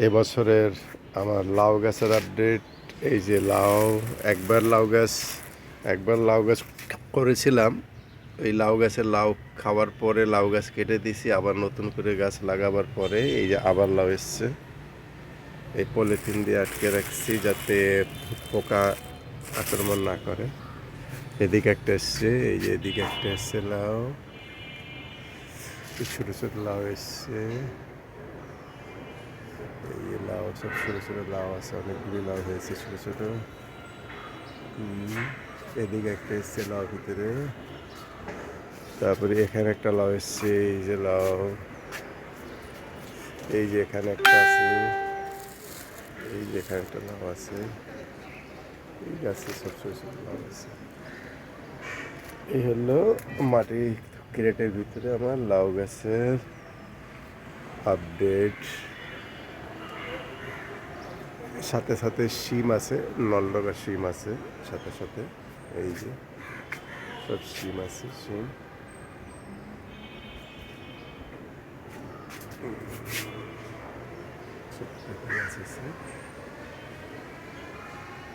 এবছরের আমার লাউ গাছের আপডেট। এই যে লাউ, একবার লাউ গাছ একবার লাউ গাছ করেছিলাম। এই লাউ গাছের লাউ খাওয়ার পরে লাউ গাছ কেটে দিছি, আবার নতুন করে গাছ লাগাবার পরে এই যে আবার লাউ এসছে। এই পলিথিন দিয়ে আটকে রাখছি যাতে পোকা আক্রমণ না করে। এদিকে একটা এসছে, এই যে এদিকে একটা এসছে লাউ, ছোট ছোট লাউ এসছে। এই যে লাউ, সব ছোট ছোট লাউ আছে, অনেকগুলি লাউ হয়েছে ছোট ছোট। এদিকে একটা এসছে লাউ ভিতরে। তারপরে এখানে একটা লাউ এসছে, এই যে লাউ, এই যে এখানে একটা আছে, এই যে এখানে একটা লাউ আছে। এই গাছে সব ছোট ছোট লাউ আছে। এই হলো মাটি ক্রেটের ভিতরে আমার লাউ গাছের আপডেট। সাথে সাথে শিম আছে, নলডগা শিম আছে সাথে সাথে। এই যে সব শিম আছে, শিম। ছোট্ট একটা গাছ আছে।